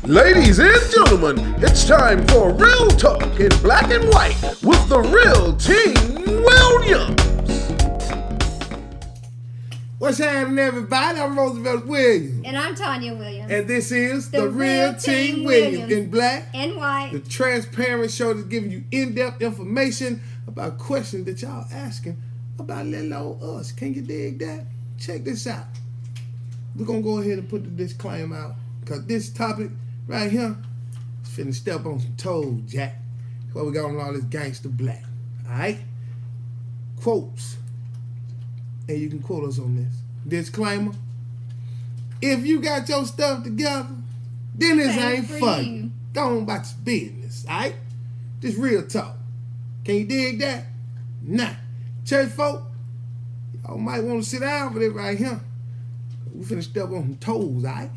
Ladies and gentlemen, it's time for Real Talk in Black and White with the real Team Williams. What's happening, everybody? I'm Roosevelt Williams. And I'm Tanya Williams. And this is The the Real Real Team Team Williams Williams. in Black. And White. The transparent show that's giving you in-depth information about questions that y'all asking about little old us. Can you dig that? Check this out. We're going to go ahead and put the disclaimer out because this topic right here is finna step on some toes, Jack. That's why we got on all this gangster black. Alright? Quotes. And you can quote us on this. Disclaimer. If you got your stuff together, then this ain't for fun. you. Go on about your business, alright? Just real talk. Can you dig that? Nah. Church folk, y'all might want to sit down for this right here. We finna step on some toes, alright?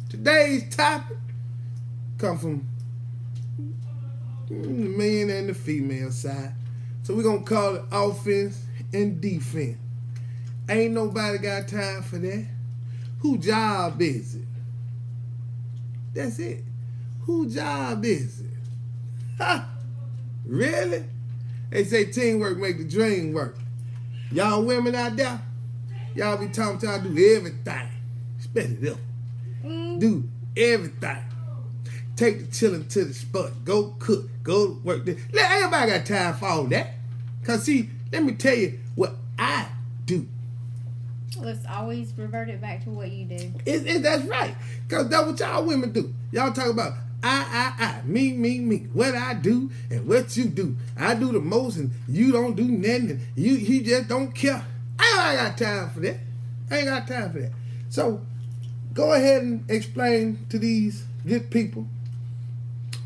Today's topic come from the man and the female side. So we're gonna call it offense and defense. Ain't nobody got time for that. Who job is it? That's it. Who job is it? Ha! Really? They say teamwork make the dream work. Y'all women out there, y'all be talking to y'all do everything. Spend it up. Do everything. Take the children to the spot. Go cook. Go to work. Let everybody got time for all that. Cause see, let me tell you what I do. Let's always revert it back to what you do. That's right. Cause that's what y'all women do. Y'all talk about I, me. What I do and what you do. I do the most and you don't do nothing. And you just don't care. I ain't got time for that. I ain't got time for that. So go ahead and explain to these good people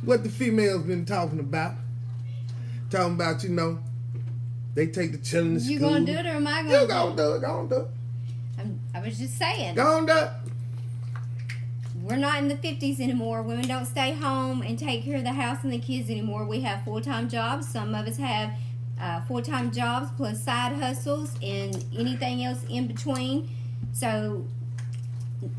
what the females been talking about. Talking about, they take the children to school. You gonna do it or am I You gonna gonna do it. Go on do it. I was just saying. Go on do it. We're not in the 50s anymore. Women don't stay home and take care of the house and the kids anymore. We have full-time jobs. Some of us have full-time jobs plus side hustles and anything else in between. So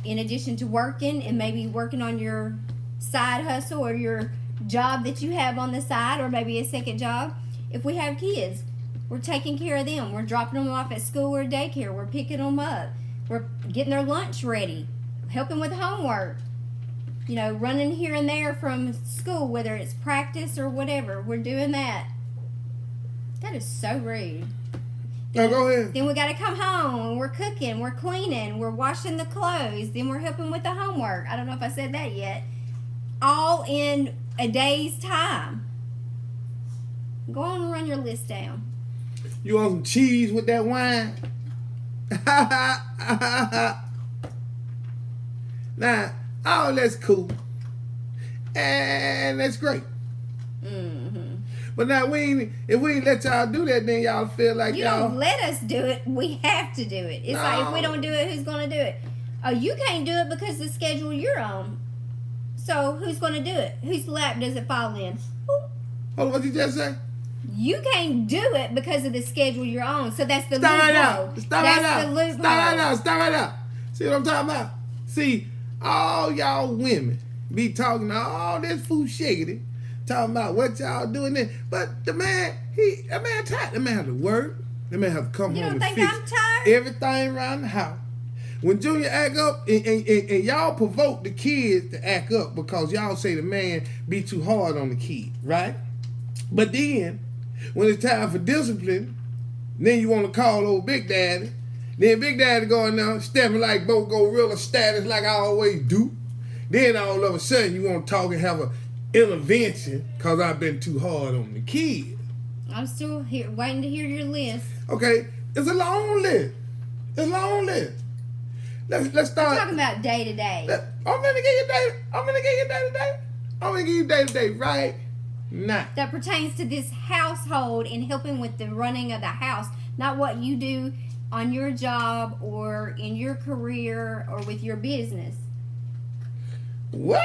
in addition to working and maybe working on your side hustle or your job that you have on the side or maybe a second job, if we have kids, we're taking care of them. We're dropping them off at school or daycare. We're picking them up. We're getting their lunch ready, helping with homework, running here and there from school, whether it's practice or whatever. We're doing that. That is so rude. Now go ahead. Then we got to come home and we're cooking, we're cleaning, we're washing the clothes, then we're helping with the homework. I don't know if I said that yet. All in a day's time. Go on and run your list down. You want some cheese with that wine? Now, all that's cool. And that's great. Mm-hmm. But now, if we ain't let y'all do that, then y'all feel like You y'all... don't let us do it. We have to do it. It's like if we don't do it, who's going to do it? Oh, you can't do it because of the schedule you're on. So who's going to do it? Whose lap does it fall in? Hold on, what you just say? You can't do it because of the schedule you're on. So that's the Stop right loophole. now. Stop right now. That's the loophole. Stop right now. See what I'm talking about? See, all y'all women be talking all this food shiggity, talking about what y'all doing there. But the man, tired. The man have to work. The man have to come You home don't and think fix I'm tired? everything around the house. When Junior act up, and y'all provoke the kids to act up because y'all say the man be too hard on the kid, right? But then, when it's time for discipline, then you want to call old Big Daddy. Then Big Daddy going down, stepping like Bo Gorilla status like I always do. Then all of a sudden you want to talk and have an intervention because I've been too hard on the kid. I'm still here waiting to hear your list. Okay, it's a long list. It's a long list. Let's start. We're talking about day to day. I'm gonna give you day. I'm gonna give you day to day. I'm gonna give you day to day right now. That pertains to this household and helping with the running of the house, not what you do on your job or in your career or with your business. What?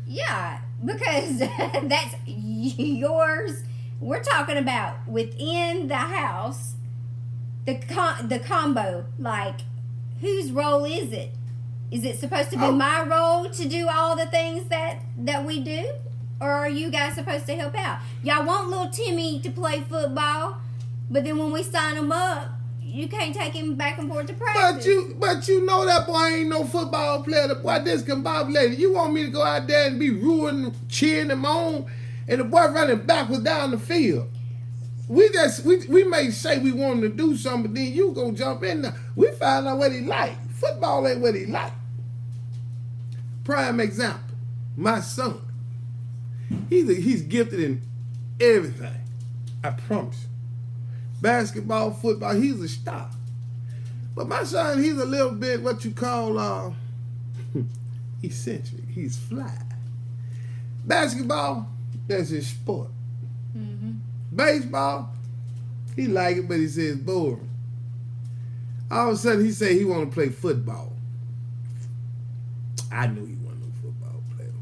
Yeah, because that's yours. We're talking about within the house, the combo, like whose role is it? Is it supposed to be my role to do all the things that we do? Or are you guys supposed to help out? Y'all want little Timmy to play football, but then when we sign him up, you can't take him back and forth to practice. But you know that boy ain't no football player. The boy discombobulated. You want me to go out there and be ruining, cheering him on, and the boy running backwards down the field. We may say we want him to do something, but then you gonna jump in there. We find out what he like. Football ain't what he like. Prime example, my son. He's gifted in everything. I promise you. Basketball, football, he's a star. But my son, he's a little bit what you call eccentric. He's fly. Basketball, that's his sport. Mm-hmm. Baseball, he like it, but he says boring. All of a sudden, he say he want to play football. I knew he wasn't no football player.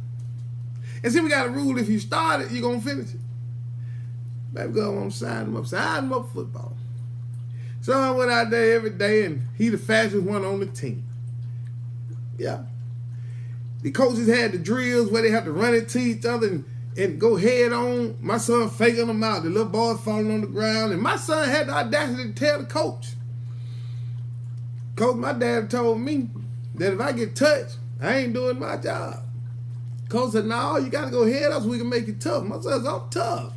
And see, we got a rule: if you start it, you're gonna finish it. Baby girl want to sign him up for football. So I went out there every day, and he the fastest one on the team. Yeah. The coaches had the drills where they have to run into each other and go head on. My son faking them out. The little boys falling on the ground. And my son had the audacity to tell the coach. Coach, my dad told me that if I get touched, I ain't doing my job. Coach said, no, you got to go head up so we can make it tough. My son said, I'm tough.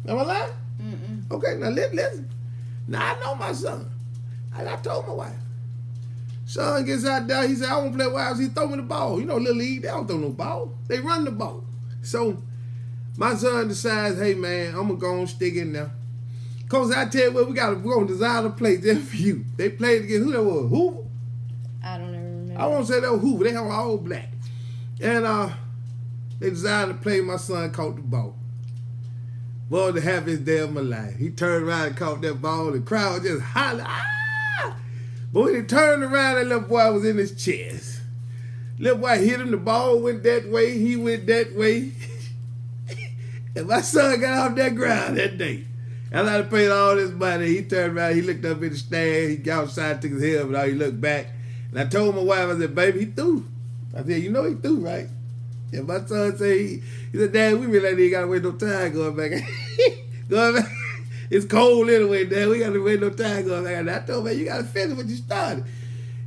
Am I lying? Mm-mm. Okay, now listen. Now I know my son. And I told my wife. Son gets out there, he said, I want to play wives. He throw me the ball. You know, Little League, they don't throw no ball. They run the ball. So my son decides, hey man, I'm going to go and stick in there. Coach, I tell you what, we're going to design a play just for you. They played against who that was? Hoover? I don't ever remember. I won't say that was Hoover. They were all black. And they designed a play. My son caught the ball. Boy, the happiest day of my life. He turned around and caught that ball. The crowd just hollered, ah! But when he turned around, that little boy was in his chest. Little boy hit him, the ball went that way, he went that way. And my son got off that ground that day. And I paid all this money. He turned around, he looked up in the stand, he got outside, took his helmet off, he looked back. And I told my wife, I said, baby, he threw. I said, you know he threw, right? And my son said, he said, Dad, we really ain't got to wait no time going back. Going back. It's cold anyway, Dad. We got to wait no time going back. And I told him, man, you got to finish what you started.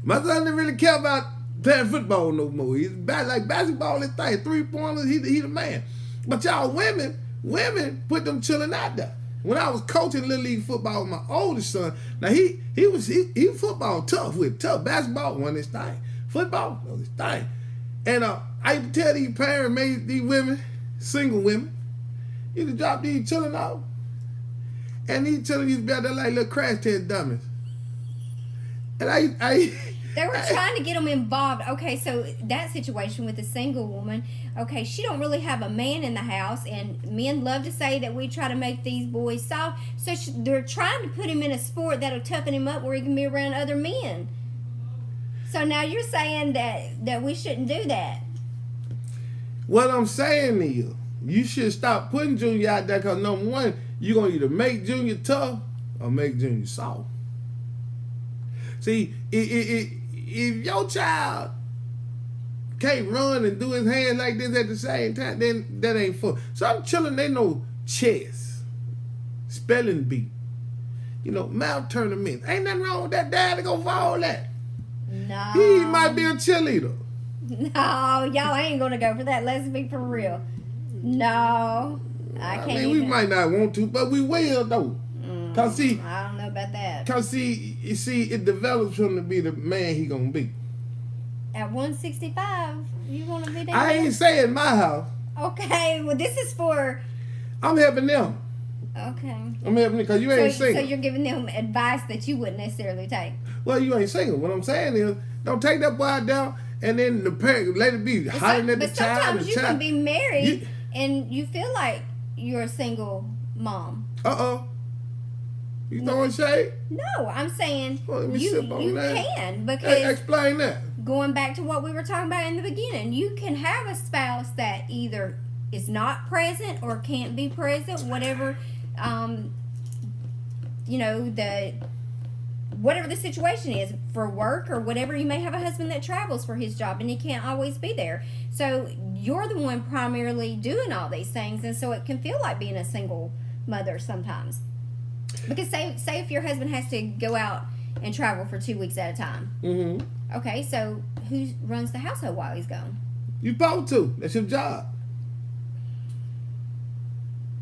My son didn't really care about playing football no more. He's like basketball and thing. 3-pointers, he the man. But y'all women put them children out there. When I was coaching Little League football with my oldest son, now he was football tough with tough. Basketball wasn't his thing. Football was his thing. And I used to tell these parents, made these women, single women, you to drop these children off. And these children used to be out there like little crash test dummies. And they were trying to get them involved. Okay, so that situation with the single woman, okay, she don't really have a man in the house, and men love to say that we try to make these boys soft. So they're trying to put him in a sport that'll toughen him up where he can be around other men. So now you're saying that we shouldn't do that. What I'm saying is, you should stop putting Junior out there because, number one, you're going to either make Junior tough or make Junior soft. See, if your child can't run and do his hands like this at the same time, then that ain't fun. Some children, they know chess, spelling bee, mouth tournaments. Ain't nothing wrong with that. Dad to go for all that. No. He might be a cheerleader. No, y'all ain't going to go for that. Let's be for real. No, I can't. We might not want to, but we will though. Cause see, I don't know about that. Cause it develops him to be the man he gonna be. At 165, you want to be that? I ain't saying my house. Okay, well this is for. I'm helping them. Okay. I'm helping them because you ain't single. So you're giving them advice that you wouldn't necessarily take. Well, you ain't single. What I'm saying is, don't take that boy out down and then the parent let it be hollering at the child. But sometimes you can be married and you feel like you're a single mom. You throwing shade? No, I'm saying you can because. Hey, explain that. Going back to what we were talking about in the beginning, you can have a spouse that either is not present or can't be present, whatever, whatever the situation is for work or whatever. You may have a husband that travels for his job and he can't always be there. So you're the one primarily doing all these things, and so it can feel like being a single mother sometimes. Because say if your husband has to go out and travel for 2 weeks at a time. Mm-hmm. Okay, so who runs the household while he's gone? You supposed to. That's your job.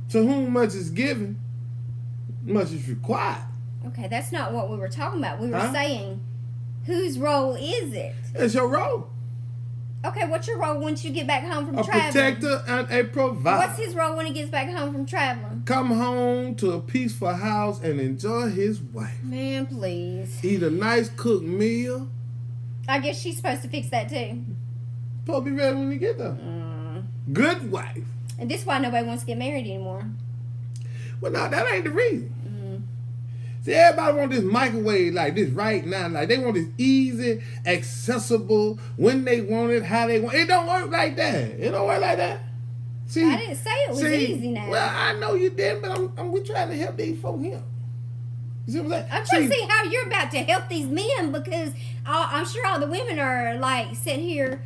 To whom much is given, much is required. Okay, that's not what we were talking about. We were Huh? saying, whose role is it? That's your role. Okay, what's your role once you get back home from A traveling? protector and a provider. What's his role when he gets back home from traveling? Come home to a peaceful house and enjoy his wife. Man, please. Eat a nice cooked meal. I guess she's supposed to fix that too. Supposed to be ready when you get there. Good wife. And this is why nobody wants to get married anymore. Well, no, that ain't the reason. See, everybody want this microwave like this right now. Like, they want this easy, accessible, when they want it, how they want it. It don't work like that. It don't work like that. See, I didn't say it was easy now. Well, I know you did, but we're trying to help these folk here. You see what I'm saying? I'm trying to see how you're about to help these men, because I'm sure all the women are like sitting here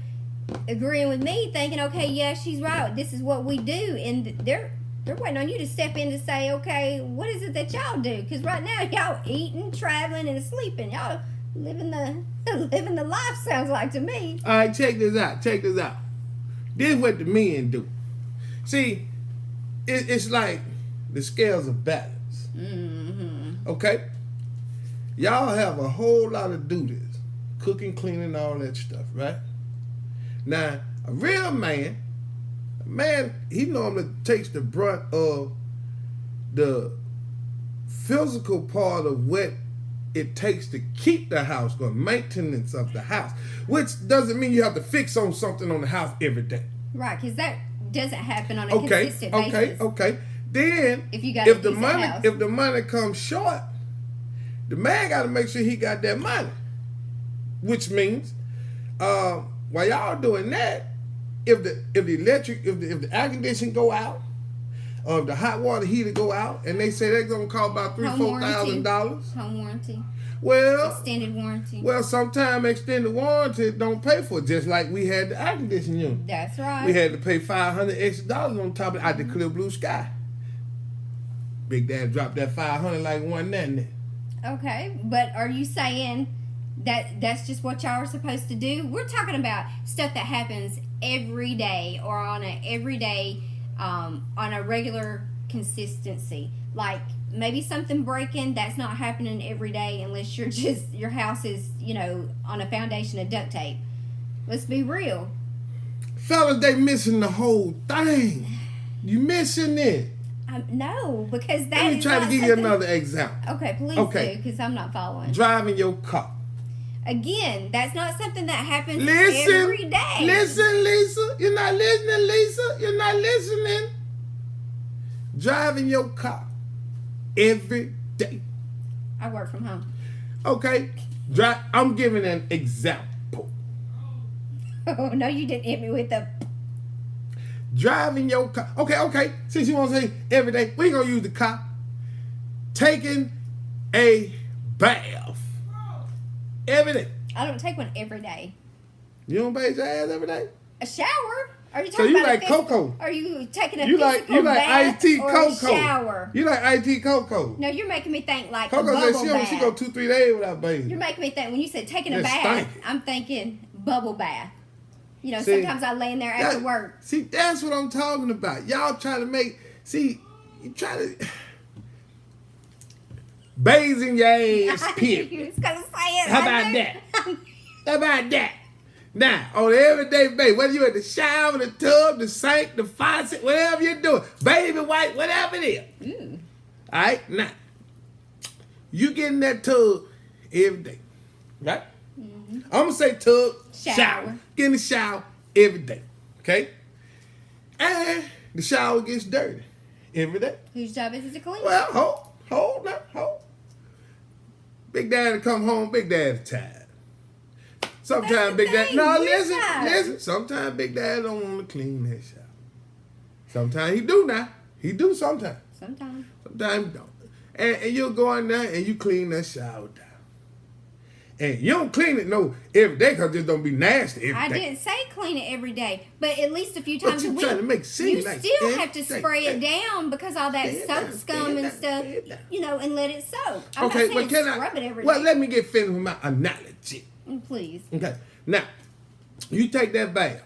agreeing with me, thinking, okay, yeah, she's right. This is what we do, and they're waiting on you to step in to say, okay, what is it that y'all do? Because right now y'all eating, traveling, and sleeping. Y'all living the life, sounds like to me. All right, check this out. Check this out. This is what the men do. See, it's like the scales of balance. Mm-hmm. Okay? Y'all have a whole lot of duties. Cooking, cleaning, all that stuff, right? Now, a real man, he normally takes the brunt of the physical part of what it takes to keep the house going, maintenance of the house, which doesn't mean you have to fix on something on the house every day. Right, because that doesn't happen on a consistent basis. Okay. Then, If you got a decent house. if the money comes short, the man got to make sure he got that money, which means, while y'all doing that, if the air conditioning go out, or if the hot water heater go out, and they say they're gonna cost about $3,000-$4,000. Home warranty. Well, Extended warranty. well, sometimes extended warranty don't pay for it. Just like we had the air conditioning unit, That's right. we had to pay $500 extra on top of it out the clear blue sky. Big Dad dropped that $500 like one nothing. Okay, but are you saying that's just what y'all are supposed to do? We're talking about stuff that happens every day or on a everyday, on a regular consistency. Like maybe something breaking that's not happening every day unless your house is, on a foundation of duct tape. Let's be real. Fellas, they missing the whole thing. You missing it. No, because that Let me is try to not give you something- another example. Okay, please Okay. do, because I'm not following. Driving your car. Again, that's not something that happens Listen, every day. listen, Lisa. You're not listening, Lisa. You're not listening. Driving your car every day. I work from home. Okay? I'm giving an example. Oh, no, you didn't hit me with the... Driving your car. Okay. Since you want to say every day, we're going to use the car. Taking a bath every day. I don't take one every day. You don't bathe your ass every day? A shower? Are you So talking you about like a physical, Coco. Are you taking a You like physical bath IT or Coco. a shower? You like IT Coco. No, you're making me think like Coco a said bubble she bath. go 2-3 days without bathing. You're making me think, when you said taking a It's bath, stinky. I'm thinking bubble bath. See, Sometimes I lay in there after work. See, that's what I'm talking about. Y'all try to you try to bathing your ass, period. You was gonna say it. How about that? How about that? Now, on the everyday baby, whether you at the shower, the tub, the sink, the faucet, whatever you're doing, baby wipe, whatever it is. All right? Now, you get in that tub every day, right? I'm going to say tub, shower. Get in the shower every day, okay? And the shower gets dirty every day. Whose job is it to clean? Well, hold. Big Daddy come home, Big Daddy tired. Sometimes Big Daddy, listen. Sometimes Big Daddy don't want to clean that shower. Sometimes he do now. He do sometimes. Sometimes. Sometimes he don't. And you'll go in there and you clean that shower down. And you don't clean it every day because it don't be nasty every I day. didn't say clean it every day, but at least a few But times a you week. trying to make it seem You like still every have to day. spray it down because all that Stand soap down, scum stand and down, stuff, stand down. and let it soak. I'm Okay, not but saying can scrub it every Well, day. let me get finished with my analogy. Please. Okay. Now, you take that bath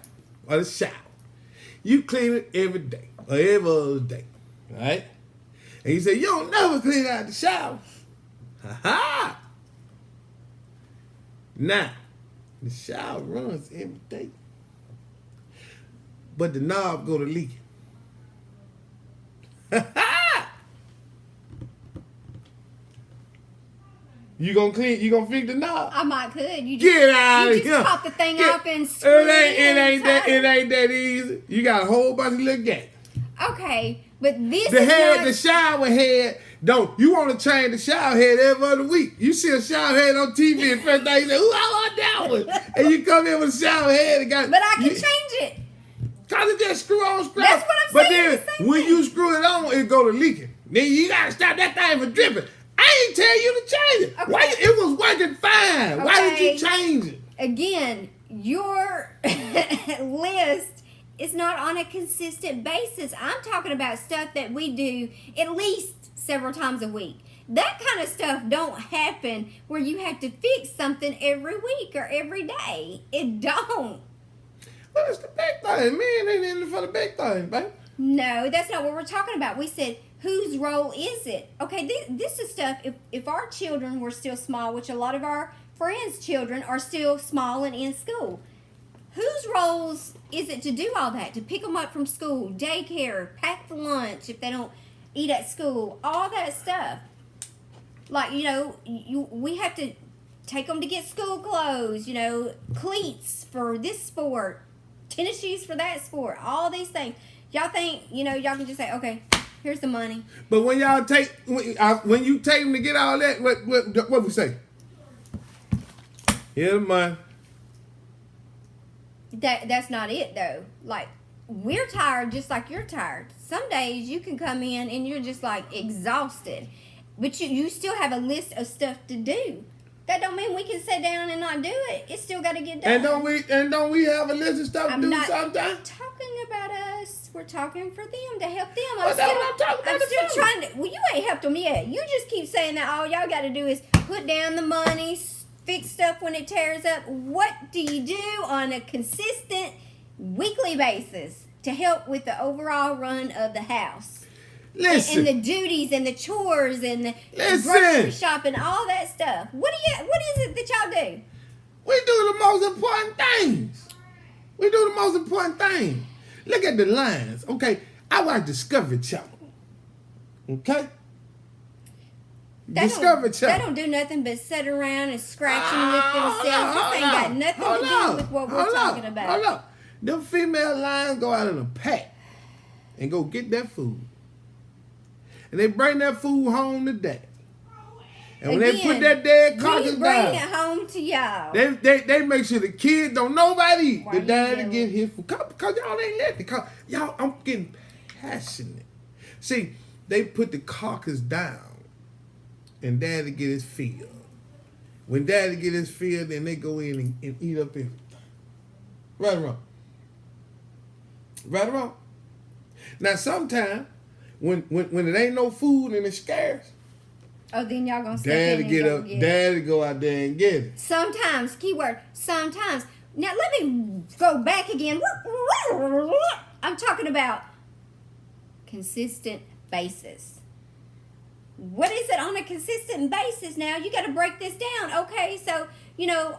or the shower. You clean it every day or every other day. Right? And you say, you don't never clean out the shower. Ha-ha! Now, the shower runs every day. But the knob go to leaking. Ha-ha! You gonna fix the knob? I might could. You just, Get out you of just here. pop the thing Get- off and screw it in. It ain't that easy. You got a whole bunch of little gaps. Okay, but this The is head, not... the shower head, you want to change the shower head every other week. You see a shower head on TV and first thing you say, ooh, I want that one. And you come in with a shower head and got... But I can change it. Cause it just screw on, screw That's off. what I'm But saying, then the same when thing. you screw it on, it go to leaking. Then you gotta stop that thing from dripping. I ain't tell you to change it. Okay. Why? It was working fine. Why did you Okay. change it? Again, your list is not on a consistent basis. I'm talking about stuff that we do at least several times a week. That kind of stuff don't happen where you have to fix something every week or every day. It don't. Well, it's the big thing. Man ain't in it for the big thing, baby. No, that's not what we're talking about. We said, whose role is it? Okay, this is stuff, if our children were still small, which a lot of our friends' children are still small and in school, whose roles is it to do all that? To pick them up from school, daycare, pack the lunch if they don't eat at school, all that stuff. Like, we have to take them to get school clothes, cleats for this sport, tennis shoes for that sport, all these things. Y'all think, y'all can just say, okay, here's the money. But when y'all when you take them to get all that, what we say? Here's the money. That's not it though. Like, we're tired just like you're tired. Some days you can come in and you're just like exhausted, but you still have a list of stuff to do. That don't mean we can sit down and not do it. It's still got to get done. And don't we have a list of stuff I'm to do not sometimes? talking about us. We're talking for them to help them. Well, that's what I'm talking about I'm still too. trying to. Well, you ain't helped them yet. You just keep saying that all y'all got to do is put down the money, fix stuff when it tears up. What do you do on a consistent weekly basis to help with the overall run of the house? Listen. And the duties and the chores and the Listen. grocery shopping, all that stuff. What is it that y'all do? We do the most important things. We do the most important thing. Look at the lines. Okay, I watch Discovery Channel. Okay? Discovery They Channel. don't do nothing but sit around and scratch and lick themselves. This ain't got nothing to do with what we're talking about. Hold up. Them female lions go out in a pack and go get that food. And they bring that food home to dad. And when they put that dead carcass we bring down, it home to y'all. they make sure the kids don't nobody eat. Why The you daddy yelling? get his food. Because y'all ain't let it. Y'all, I'm getting passionate. See, they put the carcass down and daddy get his fill. When daddy get his fill, then they go in and eat up everything. Right or wrong? Right or wrong? Now, sometimes, when it ain't no food and it's scarce, Oh, then y'all gonna step daddy in and get go up, get it. daddy go out there and get it. Sometimes, keyword, sometimes. Now let me go back again. I'm talking about consistent basis. What is it on a consistent basis now? You got to break this down. Okay, so,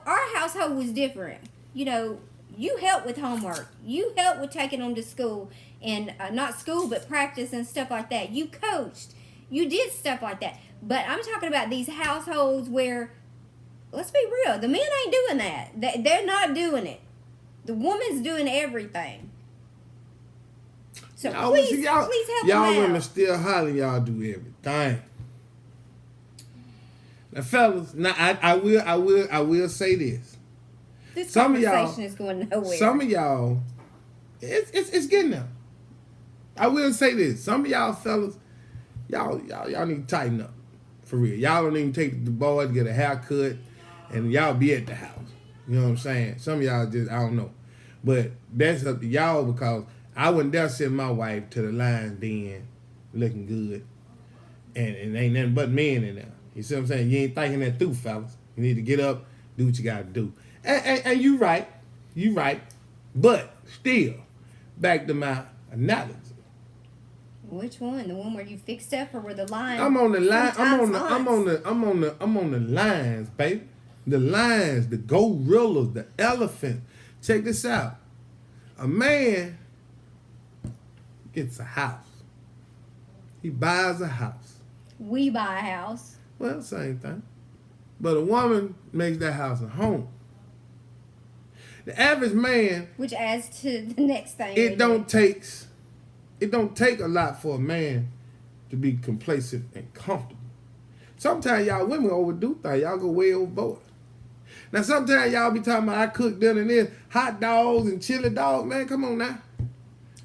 our household was different. You help with homework. You help with taking them to school and not school, but practice and stuff like that. You coached. You did stuff like that. But I'm talking about these households where, let's be real, the men ain't doing that. They're not doing it. The woman's doing everything. So please help y'all them women out. still hollering y'all do everything. Now, fellas, now I will say this. This Some of y'all- conversation is going nowhere. Some of y'all, it's getting there. I will say this. Some of y'all fellas, y'all need to tighten up. For real. Y'all don't even take the boys to get a haircut. and y'all be at the house. You know what I'm saying? Some of y'all just, I don't know. But that's up to y'all because I wouldn't dare send my wife to the lion's den looking good. And ain't nothing but men in there. You see what I'm saying? You ain't thinking that through, fellas. You need to get up, do what you got to do. And you right. You right. But still, back to my analogy. Which one? The one where you fix stuff or where the line? I'm on the line. I'm on sometimes the lines, baby. The lions, the gorillas, the elephant. Check this out. A man gets a house. He buys a house. we buy a house. Well, same thing. But a woman makes that house a home. The average man, Which adds to the next thing. it don't take a lot for a man to be complacent and comfortable. Sometimes y'all women overdo things. Y'all go way overboard. Now, sometimes y'all be talking about I cook dinner and this, hot dogs and chili dogs. Man, come on now.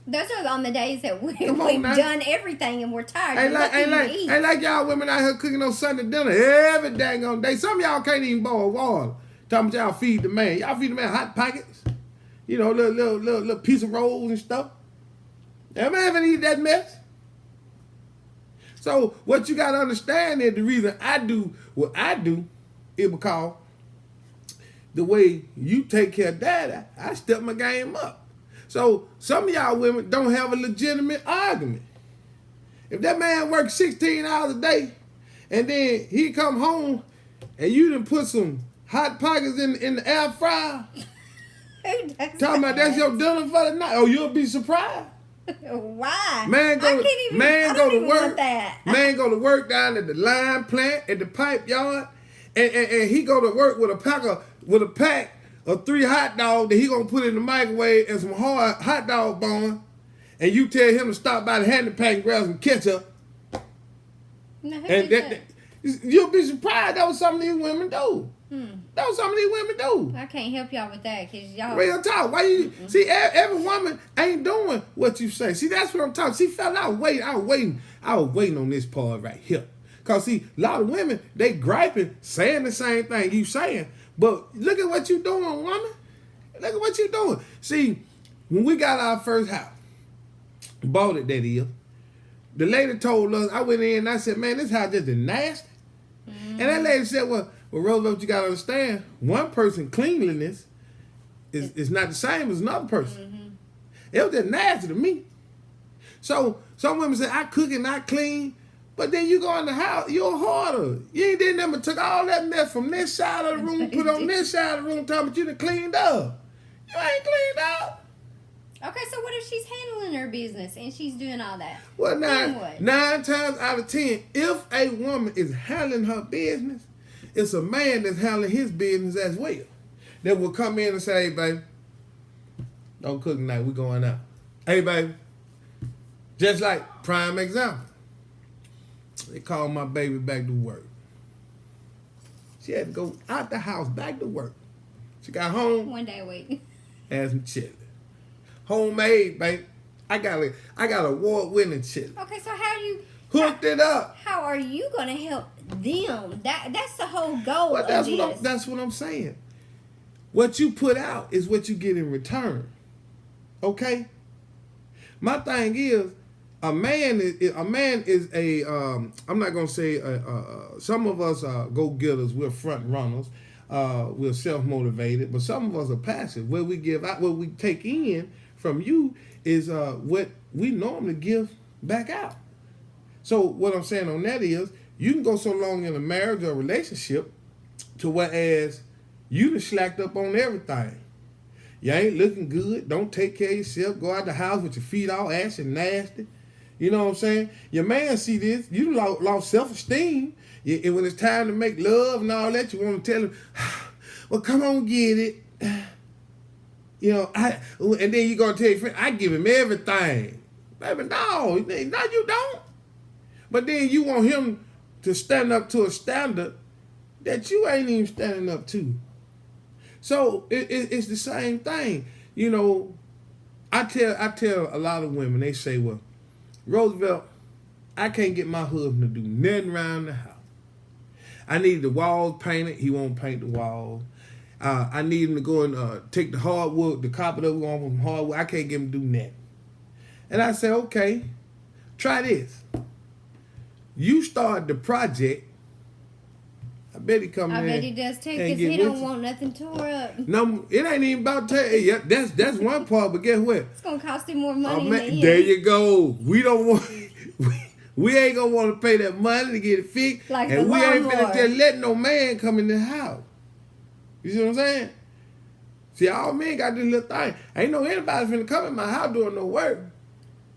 Those are on the days that we've now. done everything and we're tired. Ain't like y'all women out here cooking on Sunday dinner every dang on day. Some of y'all can't even boil water. Talking about y'all feed the man. Y'all feed the man hot pockets. You know, little piece of rolls and stuff. That man haven't eaten that mess. So what you gotta understand is the reason I do what I do is because the way you take care of daddy, I step my game up. So some of y'all women don't have a legitimate argument. If that man works 16 hours a day and then he come home and you done put some hot pockets in the air fryer, talking about that's your dinner for the night, oh, you'll be surprised. Why? Man go to work. Want that. Man go to work down at the lime plant, at the pipe yard, and he go to work with a pack of 3 hot dogs that he gonna put in the microwave and some hard hot dog bun, and you tell him to stop by the handy pack and grab some ketchup. No, who And did that? you'll be surprised that was something these women do. That was something these women do. I can't help y'all with that because y'all. Real talk. Why you see? Every woman ain't doing what you say. See, that's what I'm talking. See, fella, I was waiting on this part right here. Cause see, a lot of women they griping, saying the same thing you saying, but look at what you doing, woman. Look at what you doing. See, when we got our first house, bought it, that is. The lady told us. I went in and I said, "Man, this house just is nasty." And that lady said, "Well, Roosevelt, you gotta understand, one person cleanliness is not the same as another person. It was just nasty to me." So some women say, "I cook and I clean," but then you go in the house, you're harder. You ain't did nothing but took all that mess from this side of the room, put on this side of the room, talking about you done cleaned up. You ain't cleaned up. Okay, so what if she's handling her business and she's doing all that? Well, Then what? 9 times out of 10, if a woman is handling her business, it's a man that's handling his business as well. That will come in and say, "Hey, baby, don't cook tonight. We going out." Hey, baby. Just like prime example. They called my baby back to work. She had to go out the house back to work. She got home, One day a week. had some chili. Homemade, baby. I got award-winning chili. Okay, so how do you? Hooked it up. How are you gonna help them? That's the whole goal Well, of this. that's what I'm saying. What you put out is what you get in return. Okay? My thing is, a man is a I'm not gonna say some of us are go-getters, we're front runners, we're self-motivated, but some of us are passive. What we give out, what we take in from you is what we normally give back out. So what I'm saying on that is, you can go so long in a marriage or a relationship to whereas you done slacked up on everything. You ain't looking good. Don't take care of yourself. Go out the house with your feet all ashy and nasty. You know what I'm saying? Your man see this. You lost self-esteem. And when it's time to make love and all that, you want to tell him, "Well, come on, get it." You know, and then you gonna tell your friend, "I give him everything." Baby, no, you don't. But then you want him to stand up to a standard that you ain't even standing up to. So it's the same thing. You know, I tell a lot of women, they say, "Well, Roosevelt, I can't get my husband to do nothing around the house. I need the walls painted. He won't paint the walls. I need him to go and take the hardwood, the carpet up on from hardwood. I can't get him to do that. And I said, okay, try this. You start the project. I bet he come in. I bet he does too, and because get he with don't you. want nothing tore up. No, it ain't even about that. Yeah, that's one part, but guess what? It's gonna cost him more money. Oh, in the end. there you go. We don't want. We ain't gonna want to pay that money to get it fixed, Like and the we ain't lawnmower. finna just let no man come in the house. You see what I'm saying? See, all men got this little thing. Ain't no anybody finna come in my house doing no work,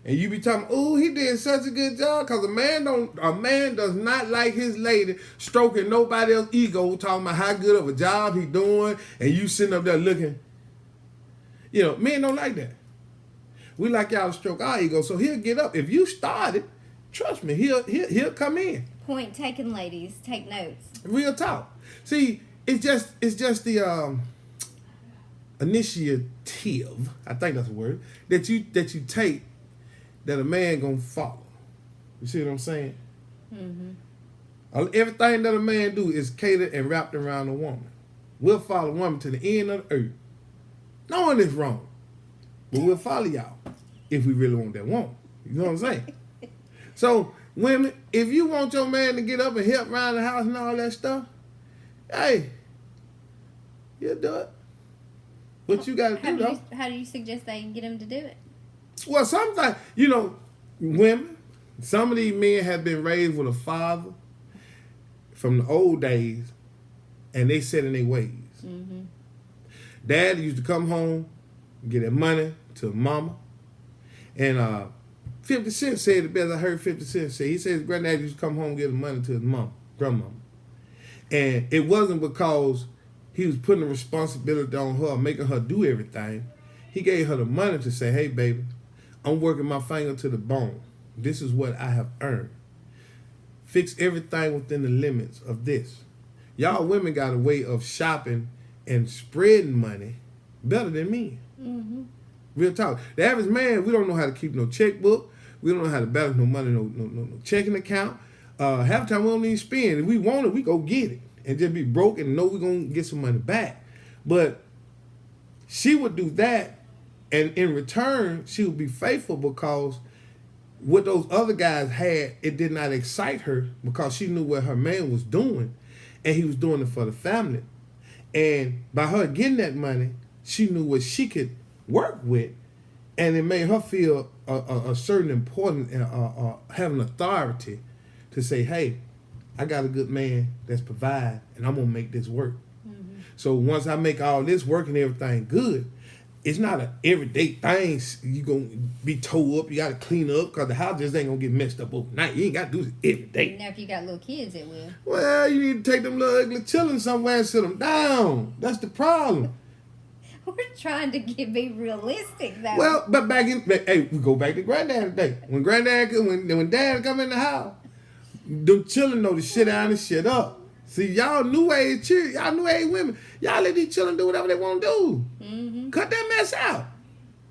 and you be talking, "Ooh, he did such a good job," cause a man does not like his lady stroking nobody else's ego, talking about how good of a job he doing, and you sitting up there looking. You know, men don't like that. We like y'all to stroke our ego, so he'll get up. If you started, trust me, he'll come in. Point taken, ladies. Take notes. Real talk. See, it's just the initiative. I think that's a word that you take that a man gonna follow. You see what I'm saying? Mm-hmm. Everything that a man do is catered and wrapped around a woman. We'll follow a woman to the end of the earth, knowing it's wrong, but we'll follow y'all if we really want that woman. You know what I'm saying? So, women, if you want your man to get up and help around the house and all that stuff, hey, you'll do it. What you got to do, though. How do you suggest they get him to do it? Well, sometimes, women, some of these men have been raised with a father from the old days, and they set in their ways. Mm-hmm. Dad used to come home, get that money to mama, and 50 Cent said the best I heard 50 Cent say. He said his granddad used to come home and give the money to his grandmama. And it wasn't because he was putting the responsibility on her, making her do everything. He gave her the money to say, hey, baby, I'm working my finger to the bone. This is what I have earned. Fix everything within the limits of this. Y'all women got a way of shopping and spreading money better than me. Mm-hmm. Real talk. The average man, we don't know how to keep no checkbook. We don't know how to balance no money, no checking account. Half the time we don't even spend. If we want it, we go get it. And just be broke and know we're going to get some money back. But she would do that, and in return, she would be faithful because what those other guys had, it did not excite her because she knew what her man was doing, and he was doing it for the family. And by her getting that money, she knew what she could work with, and it made her feel a certain importance and having authority to say, hey, I got a good man that's provide, and I'm going to make this work. Mm-hmm. So once I make all this work and everything good, it's not an everyday thing. You going to be tore up. You got to clean up because the house just ain't going to get messed up overnight. You ain't got to do this every day. Now, if you got little kids, it will. Well, you need to take them little ugly children somewhere and sit them down. That's the problem. We're trying to be realistic, though. Well, but we go back to granddad today. When dad come in the house, them children know to shit down and shit up. See, y'all new age women, y'all let these children do whatever they want to do. Mm-hmm. Cut that mess out.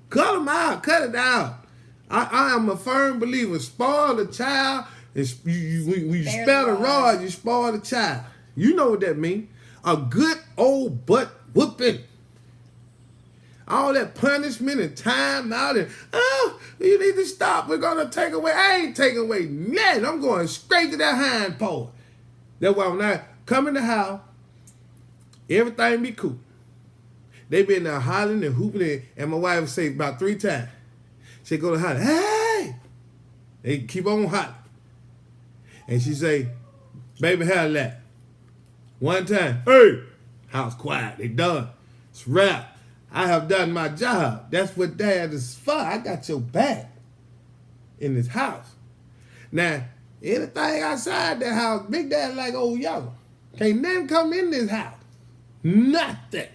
Cut them out. Cut it out. I am a firm believer. Spoil the child. When you spare the rod, you spoil the child. You know what that means. A good old butt whooping. All that punishment and time out and, you need to stop. We're going to take away. I ain't taking away nothing. I'm going straight to that hind part. That's why when I come in the house, everything be cool. They been there hollering and hooping, and my wife would say about 3 times. She'd go to holler, hey! They keep on hollering. And she say, baby, how that? One time, hey! House quiet. They done. It's wrapped. I have done my job. That's what dad is for. I got your back in this house. Now, anything outside that house, Big Dad like old yellow. Can't nothing come in this house. Nothing.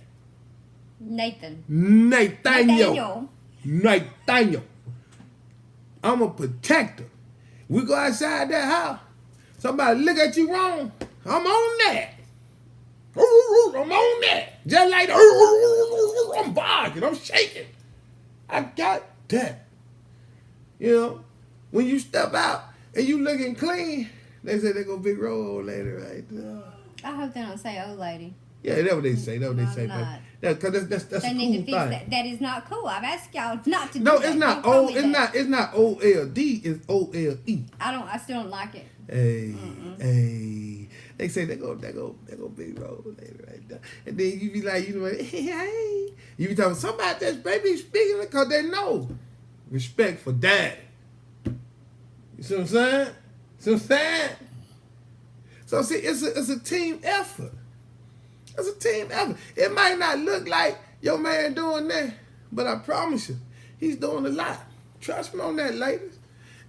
Nathaniel. I'm a protector. We go outside that house. Somebody look at you wrong. I'm on that. I'm on that. Just like I'm barking. I'm shaking. I got that. You know, when you step out and you looking clean, they say they go big roll later right there. I hope they don't say old lady. Yeah, that's what they say. That's what No, they say, I'm baby. not. That's They a cool need to fix thing. that. That is not cool. I've asked y'all not to do No, that. it's not Don't call O. me It's that. not. It's not OLD. It's OLE. I still don't like it. Hey, hey. They say they go big roll later right there. And then you be like, hey. You be talking somebody that's baby speaking because they know. Respect for daddy. You see what I'm saying? See what I'm saying? So see, it's a team effort. It's a team effort. It might not look like your man doing that, but I promise you, he's doing a lot. Trust me on that, ladies.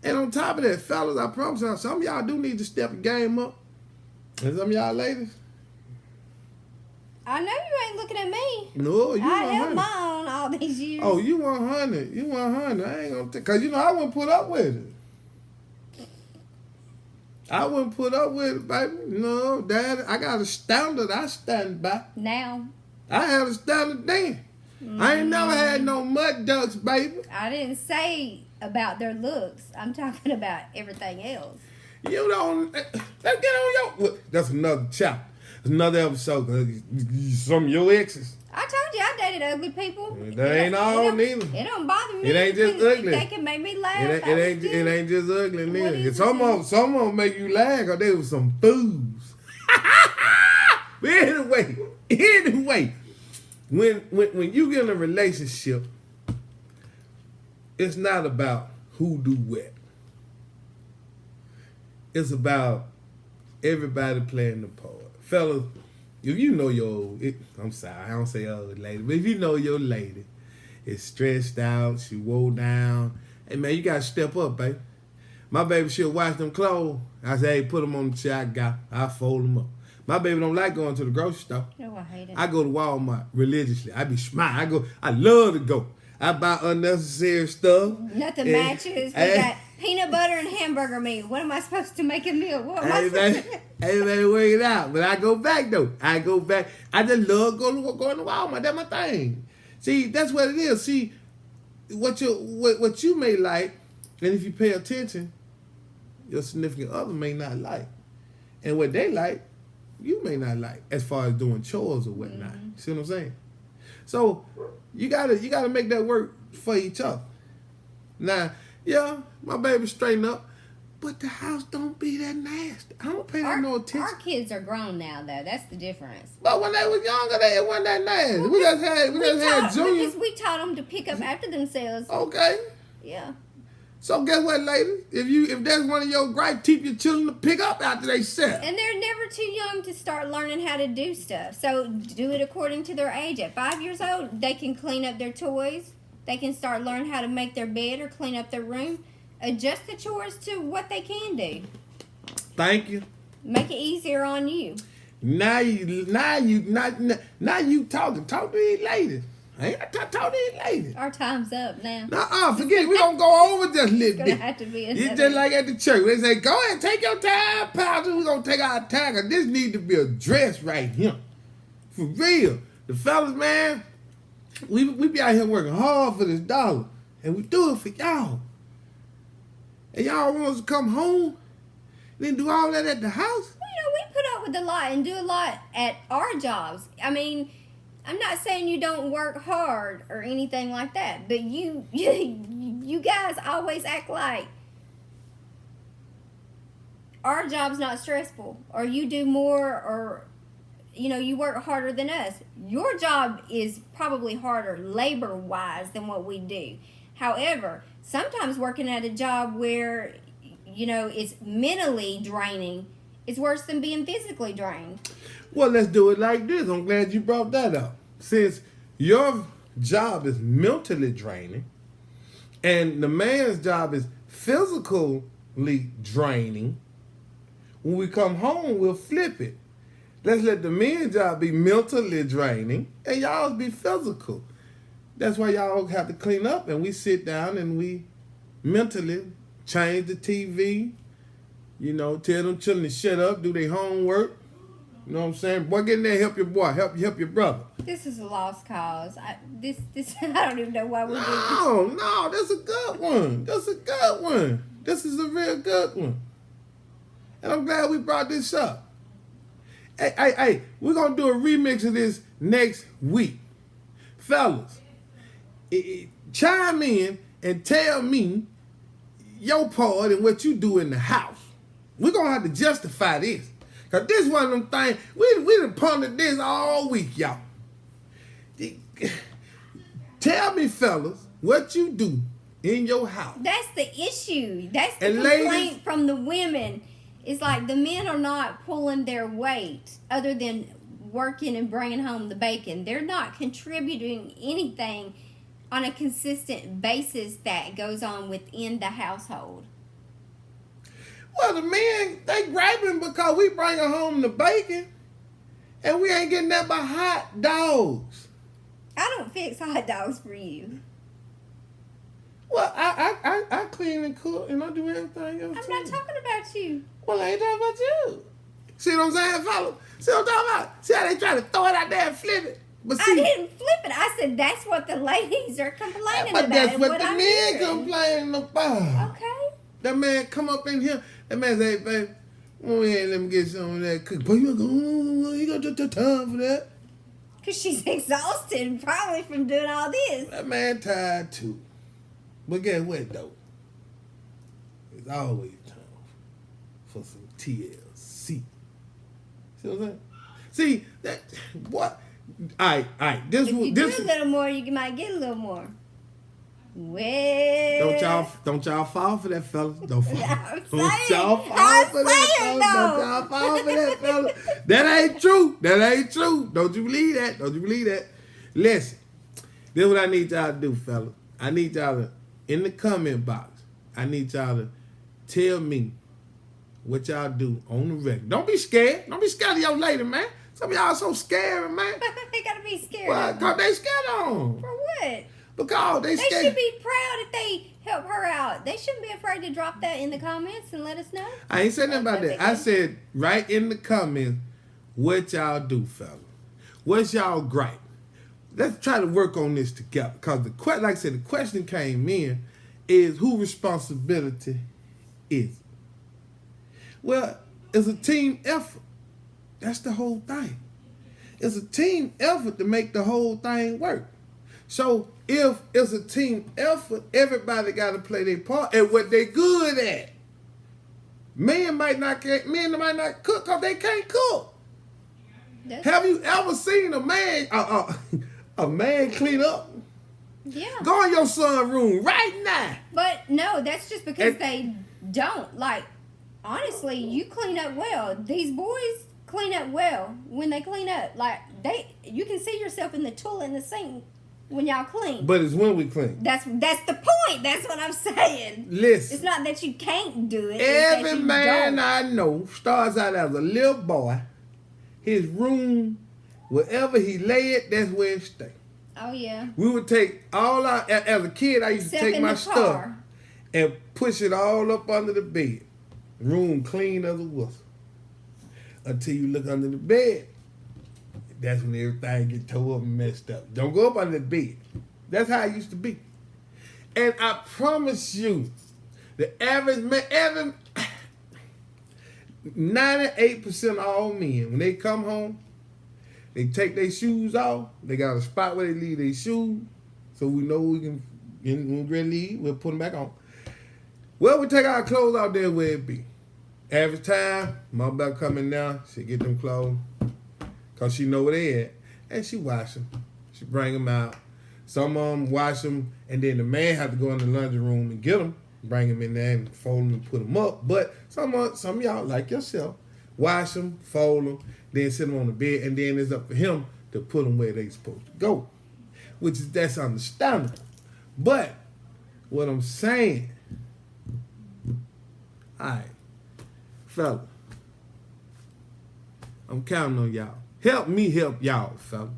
And on top of that, fellas, I promise y'all, some of y'all do need to step your game up. And some of y'all ladies, I know you ain't looking at me. no, you I held 100. my own all these years. Oh, you 100. You 100. I ain't gonna because I wouldn't put up with it. I wouldn't put up with it, baby. No, Dad, I got a standard I stand by. Now, I had a standard then. I ain't never had no mud ducks, baby. I didn't say about their looks. I'm talking about everything else. You don't. Let's get on your. That's another chapter. That's another episode. 'Cause some of your exes. I told you I dated ugly people. That ain't all neither. It don't bother me. It ain't just if ugly. They can make me laugh. It ain't just ugly What neither. is Some it? of them make you laugh because they was some fools. But anyway, when you get in a relationship, it's not about who do what. It's about everybody playing the part. Fellas, if you know I'm sorry, I don't say old lady, but if you know your lady is stressed out, she wore down, hey man, you gotta step up, baby. My baby, she'll wash them clothes. I say, hey, put them on the chair I got. I fold them up. My baby don't like going to the grocery store. Oh, I hate it. I go to Walmart religiously. I be smiling. I love to go. I buy unnecessary stuff. Nothing And- matches. We got peanut butter and hamburger meat. What am I supposed to make a meal? What am I Hey, supposed man, everybody work it out. But I go back, though. I just love going to Walmart. That's my thing. See, that's what it is. See, what you may like, and if you pay attention, your significant other may not like. And what they like, you may not like, as far as doing chores or whatnot. See what I'm saying? So you gotta make that work for each other. Now, yeah, my baby straighten up, but the house don't be that nasty. I don't pay that no attention. Our kids are grown now, though. That's the difference. But when they was younger, they wasn't that nasty. We just had Junior. Because we taught them to pick up after themselves. Okay. Yeah. So guess what, ladies? If that's one of your gripes, teach your children to pick up after they set. And they're never too young to start learning how to do stuff. So do it according to their age. At 5 years old, they can clean up their toys. They can start learning how to make their bed or clean up their room. Adjust the chores to what they can do. Thank you. Make it easier on you. Now you talking. Talk to these ladies. I ain't talk to these ladies. Our time's up now. Forget it. We gonna go over just a little It's gonna bit. have to be It's another. just like at the church. They say, go ahead, take your time, Pastor. We're going to take our time. 'Cause this need to be addressed right here. For real. The fellas, man, we be out here working hard for this dollar. And we do it for y'all. And y'all want us to come home? Then do all that at the house? We put up with a lot and do a lot at our jobs. I mean, I'm not saying you don't work hard or anything like that, but you guys always act like our job's not stressful, or you do more, or you work harder than us. Your job is probably harder labor-wise than what we do. However, sometimes working at a job where it's mentally draining is worse than being physically drained. Well, let's do it like this. I'm glad you brought that up. Since your job is mentally draining and the man's job is physically draining, when we come home, we'll flip it. Let's let the men's job be mentally draining and y'all's be physical. That's why y'all have to clean up, and we sit down and we mentally change the TV, tell them children to shut up, do their homework. You know what I'm saying? Boy, get in there, help your boy, help your brother. This is a lost cause. I don't even know why we do this. No, that's a good one. This is a real good one. And I'm glad we brought this up. Hey, we're gonna do a remix of this next week. Fellas, chime in and tell me your part and what you do in the house. We're gonna have to justify this. Cause this one of them things, we done pondered this all week, y'all. Tell me, fellas, what you do in your house. That's the issue. That's the And complaint ladies- from the women. It's like the men are not pulling their weight other than working and bringing home the bacon. They're not contributing anything on a consistent basis that goes on within the household. Well, the men, they griping because we bringing home the bacon and we ain't getting that by hot dogs. I don't fix hot dogs for you. Well, I clean and cook and I do everything else. I'm not too. talking about you. Well, I ain't talking about you. See what I'm saying, fellas? See what I'm talking about? See how they try to throw it out there and flip it? But see, I didn't flip it. I said that's what the ladies are complaining but about. that's and what the I'm men hearing. complaining about. Okay. That man come up in here. That man say, "Hey, baby, go ahead and let me get some of that cookie." Boy, you got the time for that. Because she's exhausted probably from doing all this. That man tired too. But guess what though? It's always time for some TLC. See what I'm saying? See that what? All right. This If you this do a little more, you might get a little more. Well, don't y'all fall for that, fellas. Don't fall. I'm Don't saying- y'all fall I'm for that, saying, fellas. though. Don't y'all fall for that, fellas. That ain't true. That ain't true. Don't you believe that? Don't you believe that? Listen, this is what I need y'all to do, fellas. I need y'all to, in the comment box, I need y'all to tell me what y'all do on the record. Don't be scared. Don't be scared of your lady, man. Some of y'all so scary, man. they gotta be scared. Well, of cause them. they scared on. For what? Because they They scared. should be proud if they help her out. They shouldn't be afraid to drop that in the comments and let us know. I ain't saying nothing about that. I said right in the comments what y'all do, fella. What's y'all gripe? Let's try to work on this together. Because like I said, the question came in is who responsibility is it? Well, it's a team effort. That's the whole thing. It's a team effort to make the whole thing work. So if it's a team effort, everybody got to play their part at what they good at. Men might not cook because they can't cook. Have you ever seen a man a man clean up? Yeah. Go in your son's room right now. But no, that's just because And- they don't. Like, honestly, you clean up well. These boys clean up well when they clean up. Like, you can see yourself in the toilet and the sink when y'all clean. But it's when we clean. That's the point. That's what I'm saying. Listen. It's not that you can't do it. it's that Every you man don't. I know starts out as a little boy. His room, wherever he lay it, that's where it stay. Oh yeah. We would take all our, as a kid, I used to Except take in my the stuff car. and push it all up under the bed. Room clean as a whistle. Until you look under the bed, that's when everything get tore up and messed up. Don't go up under the bed. That's how it used to be. And I promise you, the average man, 98% of all men, when they come home, they take their shoes off. They got a spot where they leave their shoes, so we know we can, when we leave, we'll put them back on. Well, we take our clothes out there where it be. Average time, mom about coming down, she get them clothes, cause she know where they at, and she wash them. She bring them out. Some of them wash them, and then the man have to go in the laundry room and get them, bring them in there and fold them and put them up. But some of y'all, like yourself, wash them, fold them, then sit them on the bed, and then it's up for him to put them where they supposed to go, that's understandable. But what I'm saying, all right, fella, I'm counting on y'all. Help me help y'all, fella.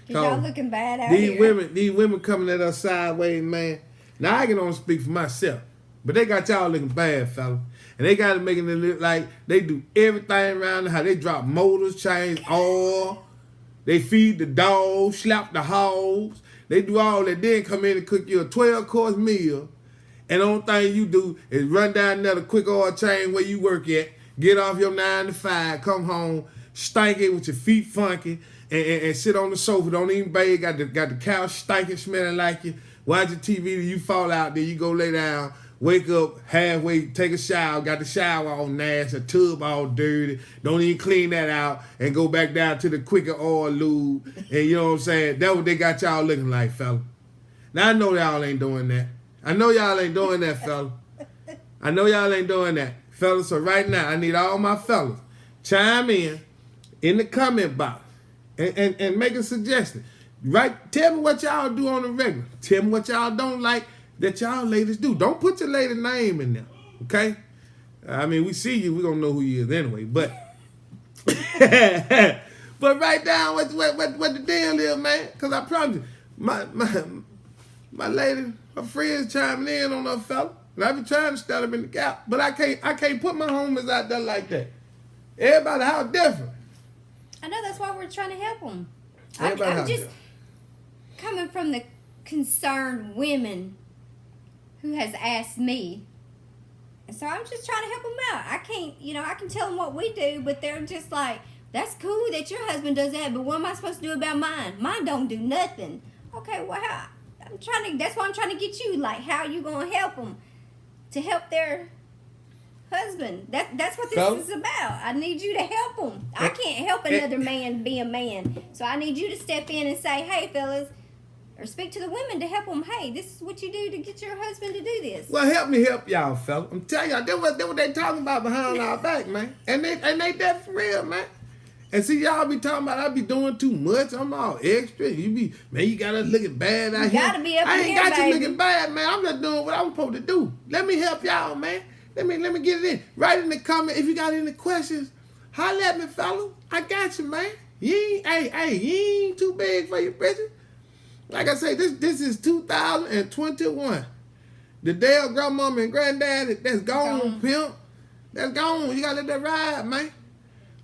Cause y'all looking bad out These here. women coming at us sideways, man. Now I can only speak for myself, but they got y'all looking bad, fella. And they got to make it look like they do everything around the house. They drop motors, change oil. They feed the dogs, slap the hogs. They do all that. Then come in and cook you a 12-course meal. And the only thing you do is run down another quick oil change where you work at, get off your 9 to 5, come home, stinking with your feet funky, and sit on the sofa, don't even bathe, got the couch stinking, smelling like you, watch your TV till you fall out, then you go lay down, wake up halfway, take a shower, got the shower all nasty, a tub all dirty, don't even clean that out, and go back down to the quicker oil lube, and you know what I'm saying? That's what they got y'all looking like, fella. Now I know y'all ain't doing that. I know y'all ain't doing that, fella. I know y'all ain't doing that, fellas. So right now, I need all my fellas chime in the comment box and make a suggestion. Right? Tell me what y'all do on the regular. Tell me what y'all don't like that y'all ladies do. Don't put your lady name in there, okay? I mean, we see you, we gonna know who you is anyway. But but write down what the deal is, man. Cause I promise you, my lady, her friends chiming in on her fella. And I be trying to stand up in the gap, but I can't put my homies out there like that. Everybody how different. I know, that's why we're trying to help them. Everybody I'm how just different. coming from the concerned women who has asked me. And so I'm just trying to help them out. I can tell them what we do, but they're just like, that's cool that your husband does that, but what am I supposed to do about mine? Mine don't do nothing. Okay, well, that's why I'm trying to get you, like, how you going to help them to help their husband? That's what this is about. I need you to help them. I can't help another man be a man. So I need you to step in and say, hey, fellas, or speak to the women to help them. Hey, this is what you do to get your husband to do this. Well, help me help y'all, fella. I'm telling y'all, that's what they talking about behind our back, man. And they that for real, man. And see, y'all be talking about I be doing too much. I'm all extra. You gotta look at bad out here. You gotta be up I in ain't here, got baby. you looking bad, man. I'm just doing what I'm supposed to do. Let me help y'all, man. Let me get it in. Write in the comment if you got any questions. Holler at me, fella. I got you, man. You ain't too big for your britches. Like I say, this is 2021. The day of grandmama and granddaddy, that's gone, pimp. That's gone. You gotta let that ride, man.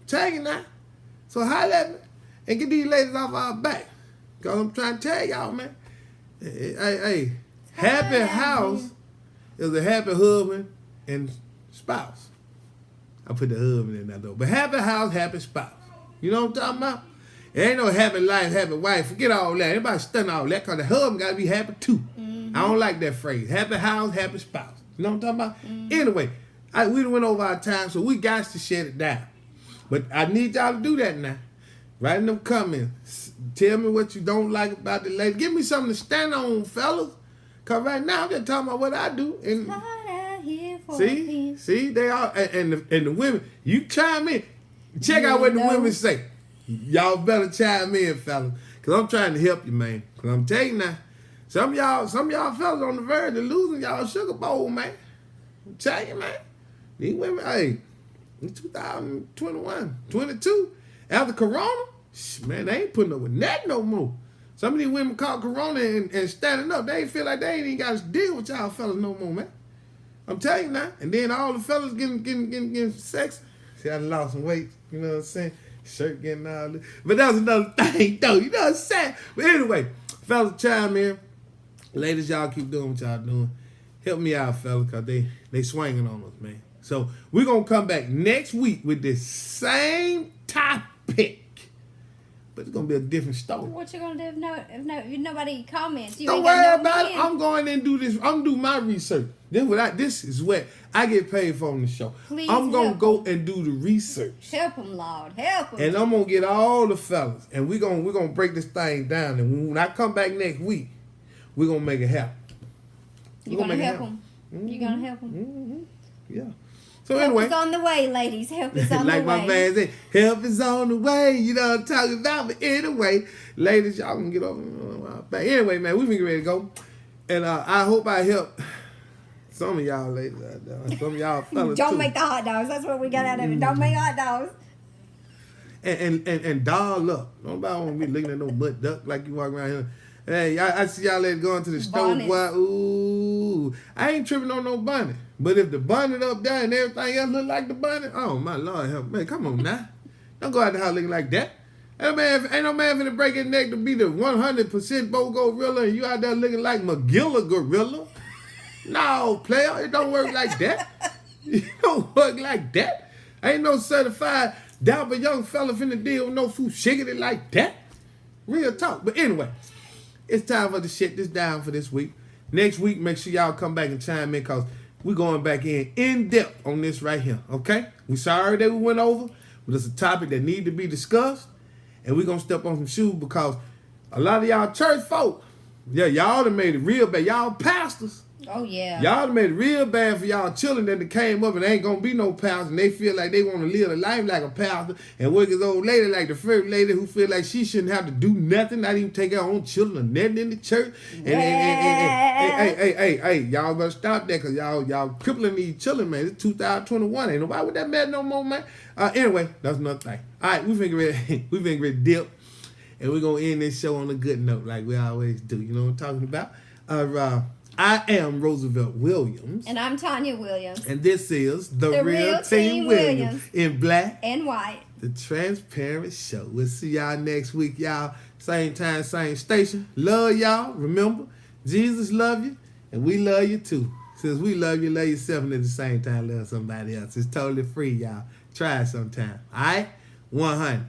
Tell you now. So holler at me and get these ladies off our back. Because I'm trying to tell y'all, man. Hey, happy house is a happy husband and spouse. I put the husband in there though. But happy house, happy spouse. You know what I'm talking about? It ain't no happy life, happy wife. Forget all that. Everybody study all that because the husband got to be happy too. Mm-hmm. I don't like that phrase. Happy house, happy spouse. You know what I'm talking about? Mm-hmm. Anyway, we went over our time, so we got to shut it down. But I need y'all to do that now. Write in them comments. Tell me what you don't like about the lady. Give me something to stand on, fellas. Because right now I'm just talking about what I do. And see, they all, and the women, you chime in. Check out what the women say. Y'all better chime in, fellas. Because I'm trying to help you, man. Because I'm telling you now, some of y'all fellas on the verge of losing y'all sugar bowl, man. I'm telling you, man. These women, hey, in 2021, 22, after Corona, man, they ain't putting up with that no more. Some of these women caught Corona and standing up. They feel like they ain't even got to deal with y'all fellas no more, man. I'm telling you now. And then all the fellas getting sexy. See, I lost some weight. You know what I'm saying? Shirt getting all this. But that was another thing, though. You know what I'm saying? But anyway, fellas, chime in. Ladies, y'all keep doing what y'all doing. Help me out, fellas, because they swinging on us, man. So we're going to come back next week with this same topic. But it's going to be a different story. What you going to do if nobody comments? You Don't worry about it. I'm going in and do this. I'm going to do my research. This is what I get paid for on the show. Please I'm going to go and do the research. Help them, Lord. Help them. And I'm going to get all the fellas. And we're going to break this thing down. And when I come back next week, we're going to make it happen. You're going to help them. Mm-hmm. You're going to help them. Mm-hmm. Yeah. So help anyway, is on the way, ladies. Help is on like the way. my man said, help is on the way. You know what I'm talking about. But anyway, ladies, y'all can get over. But anyway, man, we get ready to go. And I hope I help some of y'all ladies out there. Some of y'all fellas Don't too. make the hot dogs. That's what we got out of it. Don't make hot dogs. And doll up. Nobody want to be looking at no butt duck like you walk around here. Hey, I see y'all ladies going to the store, boy. Ooh, I ain't tripping on no bunny. But if the bunny up there and everything else look like the bunny, oh my Lord, help me. Come on now. Don't go out the house looking like that. Ain't no man finna break his neck to be the 100% Bogo gorilla and you out there looking like McGilla gorilla. No, player, it don't work like that. It don't work like that. Ain't no certified Dapper young fella finna deal with no food shiggity like that. Real talk. But anyway, it's time for to shut this down for this week. Next week, make sure y'all come back and chime in because we're going back in depth on this right here, okay? We sorry that we went over, but it's a topic that need to be discussed, and we're going to step on some shoes because a lot of y'all church folk, yeah, y'all done made it real bad. Y'all pastors. Oh, yeah. Y'all done made it real bad for y'all children that came up and ain't gonna be no pastor and they feel like they want to live a life like a pastor and work as old lady like the first lady who feel like she shouldn't have to do nothing, not even take her own children or nothing in the church. Hey, y'all better stop that because y'all crippling these children, man. It's 2021. Ain't nobody with that mad no more, man. Anyway, that's another thing. All right, we finna ready to dip and we're gonna end this show on a good note like we always do. You know what I'm talking about? I am Roosevelt Williams. And I'm Tanya Williams. And this is The Real Team Williams in black and white. The Transparent Show. We'll see y'all next week, y'all. Same time, same station. Love y'all. Remember, Jesus love you, and we love you too. Since we love you, love yourself, and at the same time, love somebody else. It's totally free, y'all. Try it sometime. All right? 100.